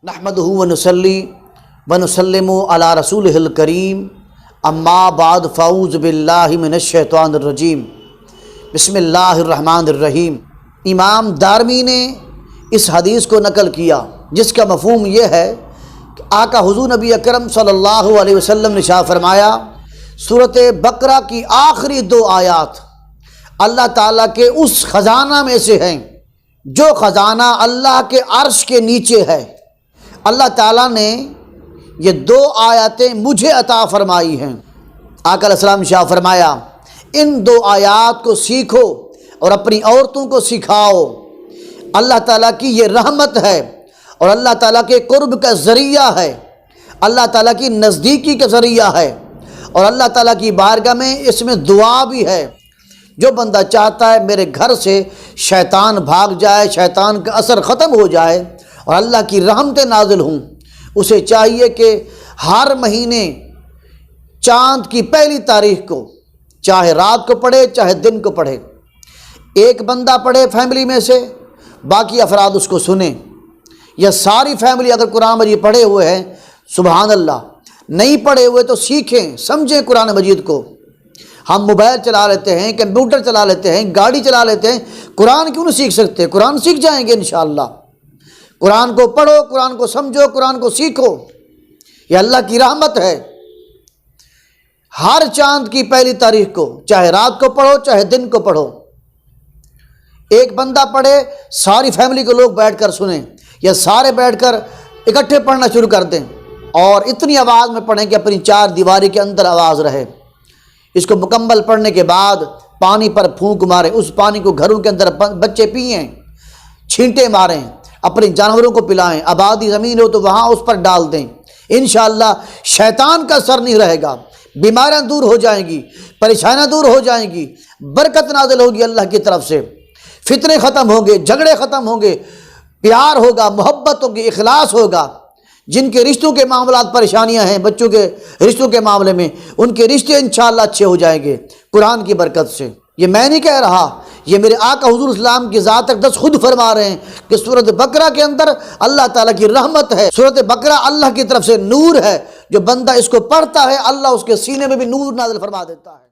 نحمدہ ونصلی ونسلم علی رسولہ الکریم اما بعد فاعوذ باللہ من الشیطان الرجیم بسم اللہ الرحمن الرحیم۔ امام دارمی نے اس حدیث کو نقل کیا جس کا مفہوم یہ ہے کہ آقا حضور نبی اکرم صلی اللہ علیہ وسلم نے ارشاد فرمایا، سورۃ بقرہ کی آخری 2 آیات اللہ تعالیٰ کے اس خزانہ میں سے ہیں جو خزانہ اللہ کے عرش کے نیچے ہے۔ اللہ تعالیٰ نے یہ 2 آیاتیں مجھے عطا فرمائی ہیں۔ آقا علیہ السلام نے ارشاد فرمایا، ان 2 آیات کو سیکھو اور اپنی عورتوں کو سکھاؤ۔ اللہ تعالیٰ کی یہ رحمت ہے اور اللہ تعالیٰ کے قرب کا ذریعہ ہے، اللہ تعالیٰ کی نزدیکی کا ذریعہ ہے، اور اللہ تعالیٰ کی بارگاہ میں اس میں دعا بھی ہے۔ جو بندہ چاہتا ہے میرے گھر سے شیطان بھاگ جائے، شیطان کا اثر ختم ہو جائے اور اللہ کی رحمتیں نازل ہوں، اسے چاہیے کہ ہر مہینے چاند کی پہلی تاریخ کو چاہے رات کو پڑھے چاہے دن کو پڑھے، ایک بندہ پڑھے فیملی میں سے، باقی افراد اس کو سنیں، یا ساری فیملی اگر قرآن مجید پڑھے ہوئے ہیں سبحان اللہ، نہیں پڑھے ہوئے تو سیکھیں سمجھیں قرآن مجید کو۔ ہم موبائل چلا لیتے ہیں، کمپیوٹر چلا لیتے ہیں، گاڑی چلا لیتے ہیں، قرآن کیوں نہیں سیکھ سکتے؟ قرآن سیکھ جائیں گے انشاءاللہ۔ قرآن کو پڑھو، قرآن کو سمجھو، قرآن کو سیکھو، یہ اللہ کی رحمت ہے۔ ہر چاند کی پہلی تاریخ کو چاہے رات کو پڑھو چاہے دن کو پڑھو، ایک بندہ پڑھے، ساری فیملی کو لوگ بیٹھ کر سنیں، یا سارے بیٹھ کر اکٹھے پڑھنا شروع کر دیں، اور اتنی آواز میں پڑھیں کہ اپنی 4 دیواری کے اندر آواز رہے۔ اس کو مکمل پڑھنے کے بعد پانی پر پھونک ماریں، اس پانی کو گھروں کے اندر بچے پئیں، چھینٹے ماریں، اپنے جانوروں کو پلائیں، آبادی زمین ہو تو وہاں اس پر ڈال دیں۔ انشاءاللہ شیطان کا اثر نہیں رہے گا، بیماریاں دور ہو جائیں گی، پریشانیاں دور ہو جائیں گی، برکت نازل ہوگی اللہ کی طرف سے، فتنے ختم ہوں گے، جھگڑے ختم ہوں گے، پیار ہوگا، محبت ہوگی، اخلاص ہوگا۔ جن کے رشتوں کے معاملات پریشانیاں ہیں، بچوں کے رشتوں کے معاملے میں، ان کے رشتے انشاءاللہ اچھے ہو جائیں گے قرآن کی برکت سے۔ یہ میں نہیں کہہ رہا، یہ میرے آقا حضور اسلام کی ذات اقدس خود فرما رہے ہیں کہ سورۃ بقرہ کے اندر اللہ تعالیٰ کی رحمت ہے۔ سورۃ بقرہ اللہ کی طرف سے نور ہے، جو بندہ اس کو پڑھتا ہے اللہ اس کے سینے میں بھی نور نازل فرما دیتا ہے۔